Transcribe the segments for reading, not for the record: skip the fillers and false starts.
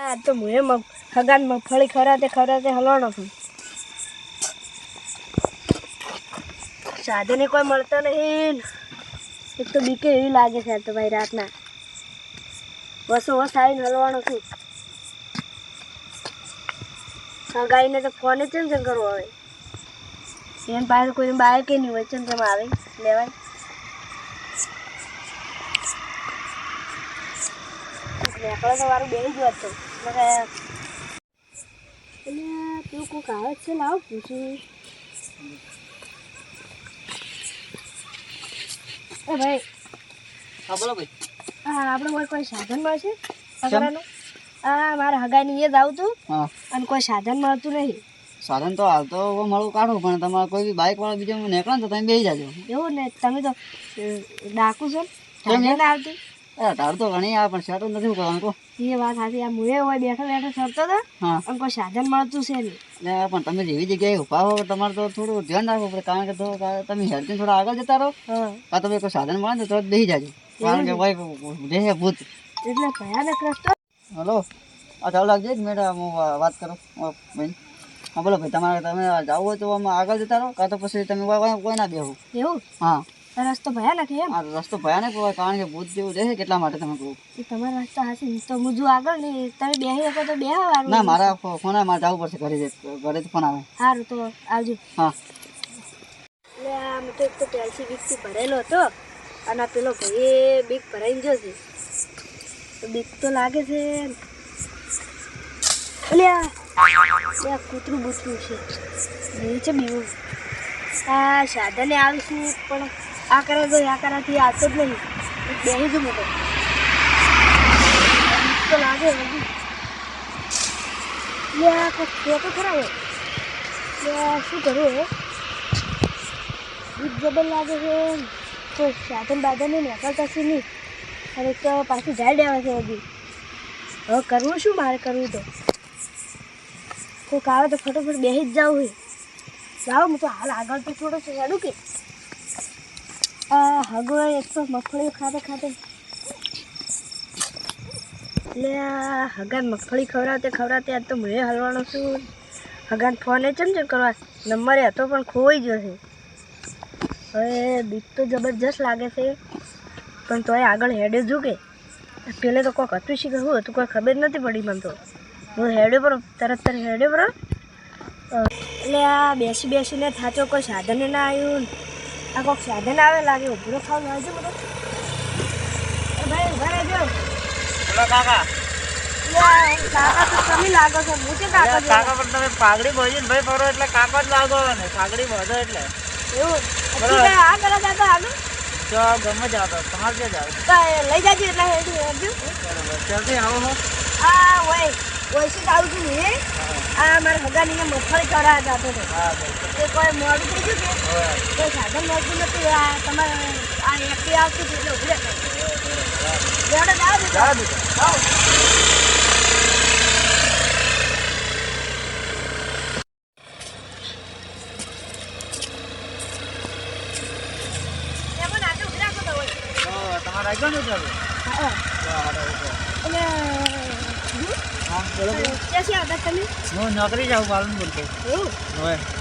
આ તો મુએ હગાન મગફળી ખવડાવતે હલવાનો છું. સાધને કોઈ મળતો નહીં. એક તો બીકે એવી લાગે છે તો ભાઈ રાતના વસો વસ આવીને હલવાનો છું. હગાઈને તો ફોને ચમ કરવો હવે. એને પાસે કોઈને બાય કે નહીં હોય ચમ આવે લેવાય. મેકળો તો મારું બેસી ગયો હતો. એટલે તું કોઈક આવે છે લાવ પૂછું. એ ભાઈ હા બોલો ભાઈ. હા આપણે કોઈ સાધન મળશે પકડવાનું? હા મારે હગાની એ જ આવતું અને કોઈ સાધન મળતું નહીં. સાધન તો હાલ તો મળું કાઢું પણ તમારે કોઈ બી બાઇક વાળો બીજો નીકળે ને તો તમે બેસી જાજો. એવું ને તમે તો ડાકુ છો સાધન આવતી. ધાર તો ઘણી આવે પણ સેટલ નથી કરવાનું કહો. એ વાત સાચી. આ મુએ હોય બેઠો સરતો હતો અને કોઈ સાધન મળતું છે નહીં. પણ તમે જેવી જગ્યાએ ઉભા હો તમારે તો થોડું ધ્યાન રાખવું પડે કારણ કે તમે હેડથી થોડા આગળ જતા રહો કાં તમે કોઈ સાધન મળે ને તો બેસી જાજો કારણ કે ભાઈ રહે ભૂત એટલે ભયાનક રસ્તો. હલો આ ચાલુ લાગજે જ મેડમ હું વાત કરું ભાઈ. હા બોલો ભાઈ તમારે તમે જવું હોય તો આમાં આગળ જતા રહો કાં તો પછી તમે કોઈ ના બેહો. એવું? હા રસ્તો ભયાનક એમ? આ રસ્તો ભયાનક હોય કારણ કે ભૂત જેવું રહે કેટલા માટે તમે કહું. તમારો રસ્તો હાસી તો હું જો આગળ નહીં તમે બેસી શકો તો બેહવાનું. ના મારા ફોન મારે જવું પડશે ઘરે તો ફોન આવે. સારું તો આવજો. હા એટલે આમ તો એક તો ટેલ્સી બીકથી ભરેલો હતો અને પેલો ભાઈ બીક ભરાઈને ગયો છે તો બીક તો લાગે છે. એટલે કૂતરું બૂતરું છે એ છે બીવું. આ સાધને આવીશું પણ આ કરે તો આ કરાથી આવતો જ નહીં. બેસી જું બધો તો લાગે બધું. આ કોઈ તો ખરા હોય શું કરવું હવે? બીક જબર લાગે છે. કોઈ સાધન બાધન નીકળતા છે નહીં અને તો પાછું ઝાડ આવે છે હજી. હવે કરવું શું મારે કરવું તો કોઈક આવે તો ફટોફટ બેસી જ જવું હોય. જાઓ હું તો હાલ આગળ તો થોડો ચડું કે હગો એક તો મગફળી ખાતે એટલે આ હગાન મગફળી ખવડાવતે આજ તો મેં હલવાનો છું. હગાન ફોને ચમચમ કરવા નંબરે હતો પણ ખોવાઈ ગયો છે. હવે બીક તો જબરજસ્ત લાગે છે પણ તોય આગળ હેડે ઝૂકે. પેલે તો કોઈક હતું શીખે શું હતું કોઈ ખબર નથી પડી મને તો. હું હેડે પર તરત હેડે પર એટલે આ બેસીને થાચો કોઈ સાધને ના આવ્યું. આ કોઈક સાધન આવે લાગે ઉભરો ખાવું આવજો બધો. ભાઈ ઉભા રહેજો. કાકા કાકા તો તમે લાગો છો. હું છે કાકા પણ તમે પાઘડી બોજીને ભાઈ ફરો એટલે કાકા જ લાગો ને પાઘડી બોધો એટલે એવું. આ કરો દાદા આગળ જો ગમે જ આવતો તમારે ક્યાં જાવ લઈ જાજો એટલે હેડજો. બરાબર ચાલતી આવો હો. આ હોય શું આવું છું મેં આ મારા ભગાની મગફળી ચડાવવા જતો હતો. એ કોઈ મોડું થઈ ગયું કે કોઈ સાધન મળતું નથી. આ તમારે આ એકટી આવતું હતું એટલે ઉભરે તમારે આગળ નું ચાલુ. હું નોકરી જાઉં પાલનપુર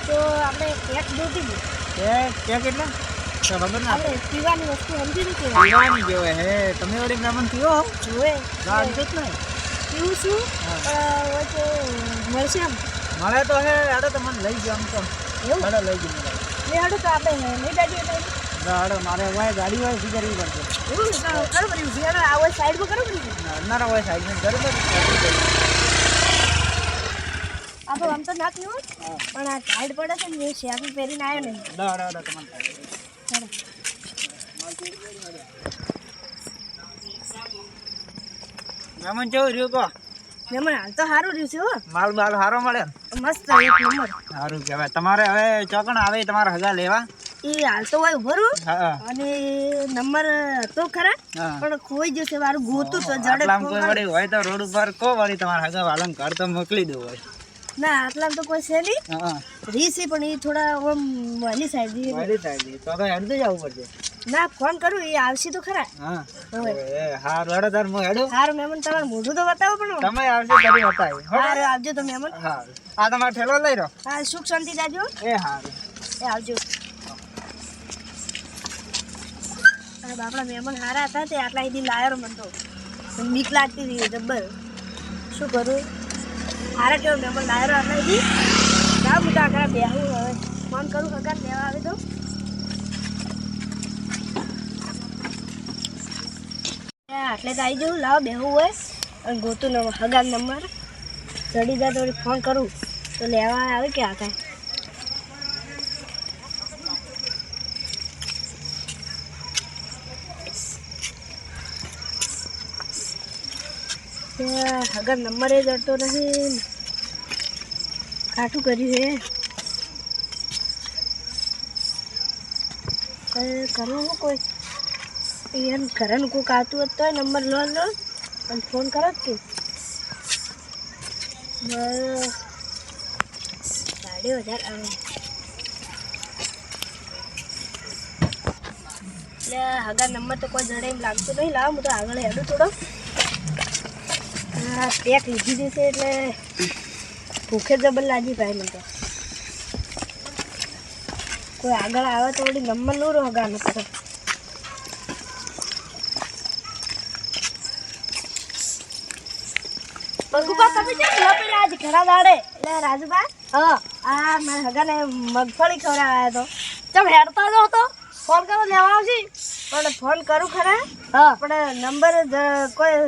તો આપણે કેક દોતી કેટલા ખબર ના પીવાની વસ્તુ સમજી નથી પીવાની જોવે હે તમે વળી મહેમાન પીવો જોવે જાણતો જ નહીં પીવું છું મળશે એમ મળે તો હે હાડો તો મને લઈ ગયો આમ તો એવું હાડો લઈ ગયો એ હાડો તો આપણે નહીં ગાડી હાડો મારે હોય ગાડી હોય વિચારવી પડશે. એવું ખરું પડ્યું આ હોય સાઈડમાં ખરું પડ્યું ના હોય સાઈડમાં બરોબર. આ તો આમ તો ના પીવું પણ આ ટાઈટ પડે છે ને એ શેફી પહેરીને આવ્યો નહીં. મહેમાન કેવું રહ્યું કહો? મહેમાન હાલ તો સારું રહ્યું છે હો. માલ બાલ સારો મળે મસ્ત એક નંબર. સારું કહેવાય. તમારે હવે ચોકણ આવે તમારા હગા લેવા એ હાલ તો હોય ઉભો અને નંબર હતો ખરા પણ ખોઈ જશે મારું ગોતું તો જડે હોય તો રોડ ઉપર કો વળી તમારા હગા વાલન ઘર તો મોકલી દઉં હોય. ના આટલામાં તો કોઈ છે નહીં. હા રીસી પણ એ થોડા ઓમ વહેલી સાઈડ મારી સાઈડ તો હવે હેડ જવું પડશે. ના ફોન કરું એ આવશે તો ખરા. હા હવે હાર હેડો તાર હું હેડું. હારું મહેમાન તમારું મોઢું તો બતાવો પણ. તમે આવશે કરી બતાવી. હારું આવજો તો મહેમાન. હા આ તમારો ઠેલો લઈ રહ્યો. હા સુખ શાંતિ જાજો. એ હારું. એ આવજો. અરે બાપડા મહેમાન હારા હતા તે આટલા સુધી લાયરો મને તો બીક લાગતી હતી જબ્બર. શું કરું હારા કેવો મહેમાન લાયરો આટલા સુધી ના મોટા આખા બેહું હવે ફોન કરું હગાર લેવા આવે તો. આટલે તો આવી જવું લાવો બેહવું હોય અને ગોતું હગાર નંબર ચડી જાય તો ફોન કરું તો લેવા આવે કે આખા. અગર નંબર એ જડતો નથી કાઠું કર્યું હે કરવું કોઈ એને ઘરનું કોઈક આવતું હોત તો નંબર લો લો અને ફોન કરો જ કે 10,500 આવે એટલે હગા નંબર તો કોઈ જડે એમ લાગતું નહીં. લાવો હું તો આગળ હેડું થોડો. હા પેક લીધી જશે એટલે ભૂખે જબર લાગી ભાઈ મને તો. કોઈ આગળ આવે તો વળી નંબર લો રહો હગાનો કરો. બગુબા તમે કેમ લપેલા આજ ઘણા દાડે? એટલે રાજુબા હા આ મારા હગાને મગફળી ખવડાવ્યા તો તમે હેડતા જ હતો ફોન કરો લેવા આવશે પણ ફોન કરું ખરા. હા પણ નંબર કોઈ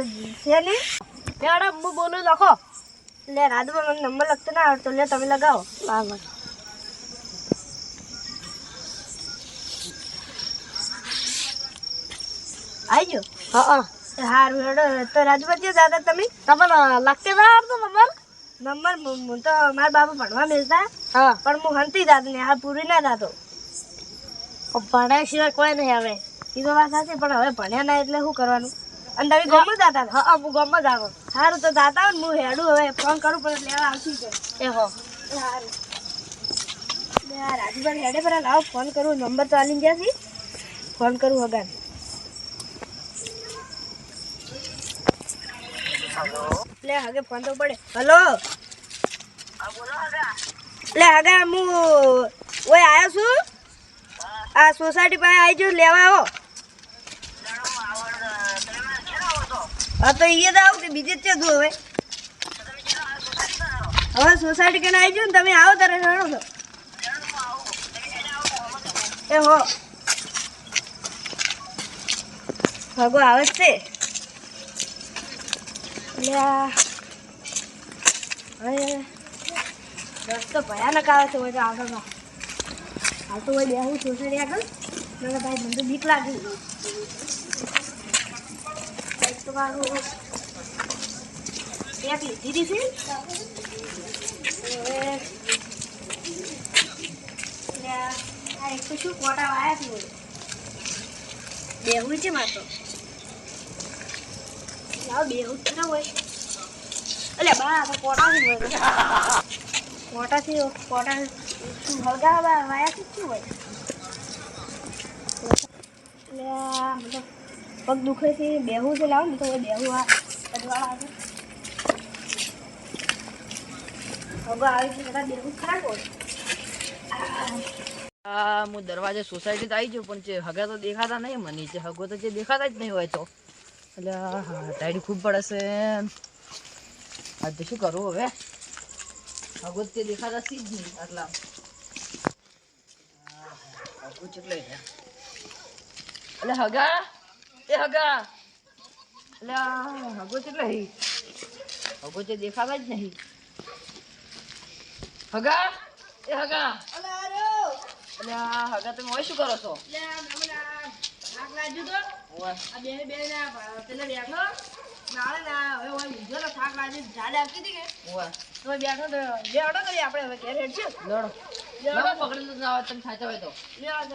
છે નહીં. મેડમ હું બોલું લખો. લે રાજુબા મને નંબર લખતો ના આવડતો લે તમે લગાવો. હા આવી ગયો. હા હારું હેડો તો રાજુબા ક્યાં દાદા તમે તમને લખતે ના આવડતો નંબર? નંબર હું તો મારા બાપા ભણવા મેળતા હા પણ હું હંતી દાદા ને હાલ પૂરી ના દાતો. ભણ્યા સિવાય કોઈ નહીં આવે એ તો વાત સાચી પણ હવે ભણ્યા ના એટલે શું કરવાનું. અને તમે ગામમાં જતા હતા? હા હું ગામમાં જ આવો. સારું તો જાતા હોય ને હું હેડું હવે ફોન કરું પણ લેવા આવતી છે. એ હો સારું રાજુભાઈ હેડે પર લાવો ફોન કરું નંબર તો આલી ગયા છે ફોન કરું હગાને. લે હગે ફોન તો પડે. હલો લે હગા હું ઓય આવ્યો છું આ સોસાયટી પાસે આવી જાઉં લેવા આવો. હા તો એ તો આવું કે બીજે જ છે તું હવે સોસાયટી કે આવી જાઉં ને તમે આવો તારે જાણો છો. એ હો હગો આવે જ છે. હવે રસ્તો ભયાનક આવે છે હોય તો આગળ હાલ તો હોય બેહું સોસાયટી આગળ મને ભાઈ મને તો બીક લાગી. તો મારું એક લીધી હતી હવે આ એક તો શું કોટા આવ્યા છે બેહું છે મારે તો. લાવ બેહું જ ના હોય એટલે બા તો કોટાથી હોય કોટાથી કોટા શું હળગાવા વાયાથી શું હોય એટલે મતલબ પગ દુખે છે બેહું છે. લાવો ને તો બેહું આ અજવાળા આવે હગો આવી છે બધા બેહું ખરાબ હોય. હું દરવાજે સોસાયટી તો આવી ગયો પણ જે હગા તો દેખાતા નહીં મને જે હગો તો જે દેખાતા જ નહીં હોય તો એટલે હા ટાઈડી ખૂબ પડે છે. આજે શું કરવું હવે હગો તે દેખાતા સી જ નહીં આટલા હગો કેટલે એટલે હગા એ હગા એટલે હગો કેટલે હગો તે દેખાતા જ નહીં. હગા એ હગા એટલે હગા તમે હોય શું કરો છો?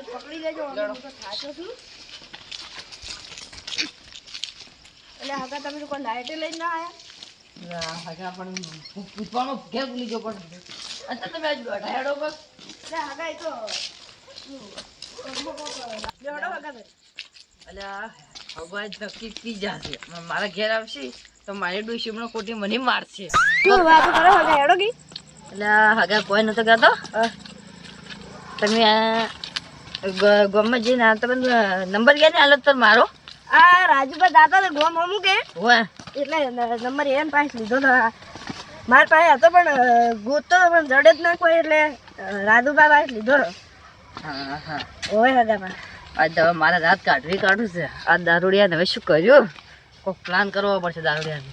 પકડી લેજો થાચો છું. એટલે હગા તમે કોઈ લાઈટે લઈને ના આવ્યા? હગા પણ પૂછવાનો ઘેર ભૂલી ગયો પણ અત્યારે તમે આજ બેઠા હેડો બસ એટલે હગા એ તો બેવડો હગા ભાઈ. અલ્યા હગા જ નક્કી કી જશે મારા ઘેર આવશે તો મારી ડોશી હમણાં ખોટી મને મારશે શું વાતો કરો હગા હેડો ગઈ. અલ્યા હગા કોઈ નતો કહેતો તમે ગામમાં જઈને તમે નંબર ગયા ને હાલત પર મારો આ રાજુભાઈ દાદા તો ગોમ હમું કે હોય એટલે નંબર એને પાસે લીધો તો મારા પાસે હતો પણ ગોતો પણ જડે જ ના કોઈ એટલે રાજુભાઈ પાસે લીધો હા હા હોય હગામાં. આજ હવે મારે રાત કાઢવી કાઢું છે આ દારૂડિયાને હવે શું કર્યું કોઈ પ્લાન કરવો પડશે દારૂડિયાને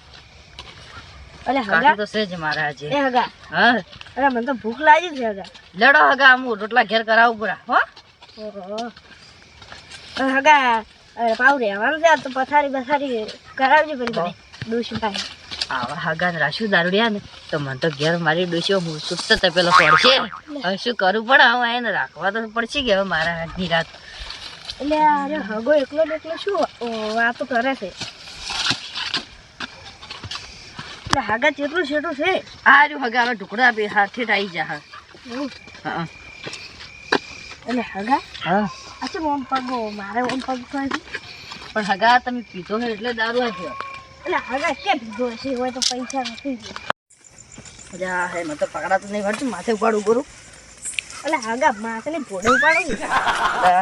એટલે હગા કાઢું તો છે જ મારે આજે એ હગા હા અરે મને તો ભૂખ લાગી છે હગા. લડો હગા હું રોટલા ઘેર કરાવું પૂરા હો ઓહો હગા પાવ રહેવાનું છે તો પથારી બથારી કરાવજો પેલી મને ડોશી પાસે. આવા હગાને રાશું દારૂડિયા ને તો મને તો ઘેર મારી ડોશીઓ હું સુસ્ત તપેલો પડશે હવે શું કરવું પડે હવે એને રાખવા તો પડશે કે હવે મારા હાથની રાત એટલે અરે હગો એકલો ને એકલો શું વાતો કરે છે એટલે હગા જેટલું છેટું છે આ જો હગા હવે ટુકડા બે હાથે આવી જા હા એવું. હા એટલે હગા હા આ શું ઓમ પગ મારે ઓમ પગ થાય છે પણ હગા તમે પીધો છે એટલે દારૂ આપ્યો એટલે હગા કેમ પીધો હશે હોય તો પૈસા નથી જ. અલ્યા હે મને તો પકડાતું નહીં વળતું માથે ઉપાડું કરું એટલે હગા માથે ને ઘોડે ઉપાડો ને.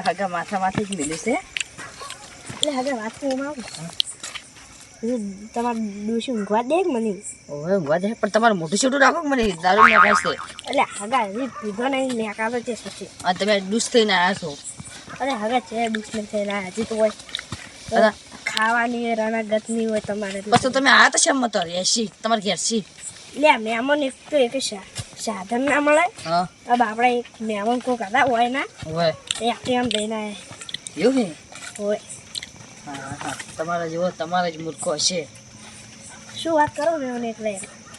હગા માથે જ મિલ્યું છે એટલે હગા વાત તો એમાં આવું તમારે ડોશી ઊંઘવા દે કે મને. હવે ઊંઘવા દે પણ તમારું મોટું છોટું રાખો કે મને દારૂ ના ખાશે એટલે હગા હજી પીધો નહીં નેકાતો છે પછી. આ તમે ડૂસ થઈને આવ્યા છો અરે હગા છે દુશ્મન થઈને હજી તો હોય અરે ખાવાની રણાગતની હોય તમારે એટલે. પછી તમે આ તો શેમ મતો એસી તમારે ઘેર છી લે મહેમાન એક તો એક સાધન ના મળે. હા अब આપણે એક મહેમાન કોક હતા હોય ના હોય એ આખી આમ લઈને આયા એવું હે હોય. હા હા તમારા જેવો તમારા જ મૂર્ખો હશે શું વાત કરો મહેમાન એટલે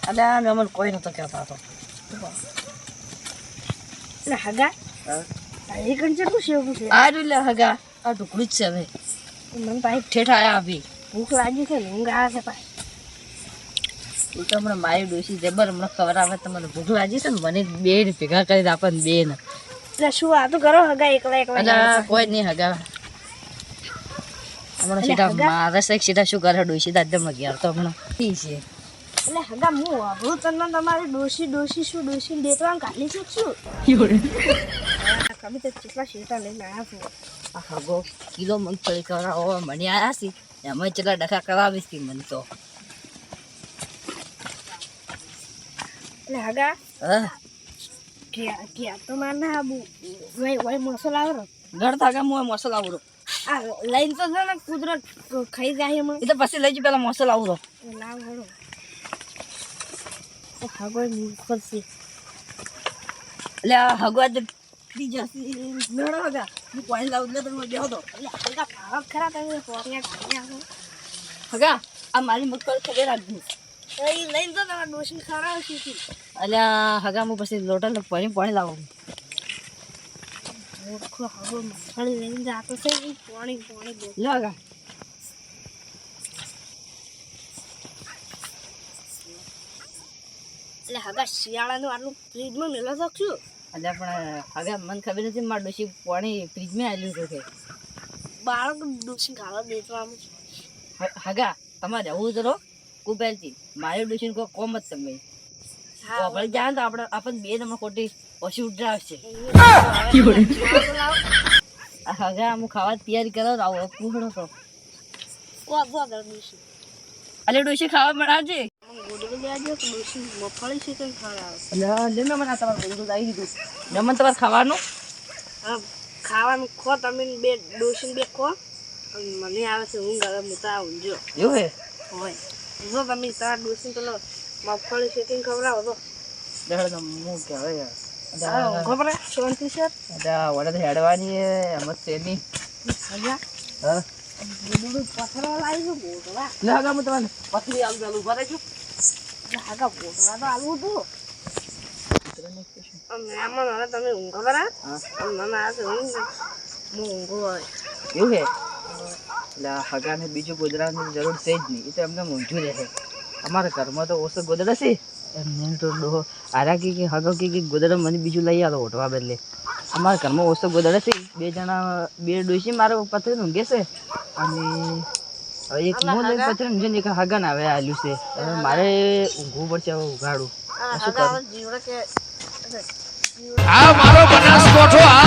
અલ્યા મેમન કોઈ નતો કહેતો હતો એટલે હગા હા તારી કંચે શું સેવું છે આ લે હગા આ ટુકડું જ છે હવે મને પાસે ઠેઠ આયા આવી ભૂખ લાગી છે ને ઊંઘ આવે છે પાસે. એ તો હમણાં મારી ડોસી જબર હમણાં ખબર આવે તમને ભૂખ લાગી છે ને મને બે ભેગા કરીને આપણને બે ને એટલે શું વાતો કરો હગા એકલા એકલા અલ્યા કોઈ નહીં હગા હમણાં સીધા મારે છે સીધા શું કરે ડોસી દાદા ઘેર તો હમણાં ઠીક છે એટલે હગા હું વાપરું તમને તમારી ડોશી શું ડોશી દેતવા કાઢી શકશું. તમે તો કેટલા શેટા લઈને આવ્યા છો. આ હગો કિલો મગફળી કરાવો મને આવ્યા છે એમાં કેટલા ડખા કરાવીશ કે મને તો એટલે હગા હા ક્યાં તો માર ના આબુ વય મસાલા આવે ઘર થાકા હું મસાલ આવડો આ લઈને તો છે ને કુદરત ખાઈ જાય એમાં. એ તો પછી લઈ જ પેલા મસાલ આવડો લાવ હળો હગો મૂર્ખો છે. એટલે આ હગવા જ બીજા મેળો હગા હું પાણી લાવું એટલે તમે બેહો તો એટલે હગા ભાવ ખરા તમે પોરિયા ખાઈ આવો હગા આ મારી મગફળી ખબર રાખજો તો એ લઈને તો તમારે ડોશી ખવડાવશી હતી. અલ્યા હગા હું પછી લોટલ પાણી લાવું મૂર્ખો હગો મગફળી લઈને જાતો છે એ પાણી બોલ. લો હગા એટલે હગા શિયાળાનું આટલું ફ્રીજમાં મેળો શકશું. અલ્યા પણ હગા મને ખબર નથી મારા ડોશી પાણી ફ્રીજમાં આવેલું હતું કે બાળક ડોશી ખાવા દેવામાં હગા તમારે રહેવું તો કુબેલથી મારી ડોશી કોઈ કોમ જ તમે આપણે જાય તો આપણે આપણને બે તમે ખોટી પછી ઉડરાવશે હગા હું ખાવા તૈયારી કરો આવો પૂછડો તો અલે ડોશી ખાવા બનાવજે મગફળી છે તો ખવડાવે. લે મેં મને તમારે બધું આવી દીધું મેં તમારે ખાવાનું હા ખાવાનું ખો તમે બે ડોશી બે ખો અને મને આવે છે ઊંઘ આવે હું તો ઊંઘજો એવું હે હોય જો તમે તારા ડોશી પેલો મગફળી શેકીને ખવડાવો તો દેખાડો તો હું કહેવાય ખબર શાંતિ છે વડે હેડવાની એમ જ છે નહીં હજા હા પથરો લાવી છું બોટવા લે હગા હું તમને પથરી આલુ ચાલુ ઉભા રહેજો આગા બોટવા તો આલવું હતું મહેમાન હવે તમે ઊંઘો બરા મને આવે છે ઊંઘ હું ઊંઘો હોય એવું હે એટલે હગાને બીજું ગોદરાની જરૂર છે જ નહીં એ તો એમને મૂંઝું રહે અમારા ઘરમાં તો ઓછો ગોદડા છે એમને તો ડોહો આરા કે હગો કે ગોદડા મને બીજું લઈ આવો ઓઢવા બદલે અમારા ઘરમાં ઓછો ગોદડા છે બે જણા બે ડોસી મારો પથરી ઊંઘે છે અને હવે એક હું લઈને પથરી ઊંઘે ને એક હગન આવે આલ્યું છે હવે મારે ઊંઘવું પડશે હવે ઉઘાડું શું કરું જીવડા કે આ મારો બનાસકોઠો આ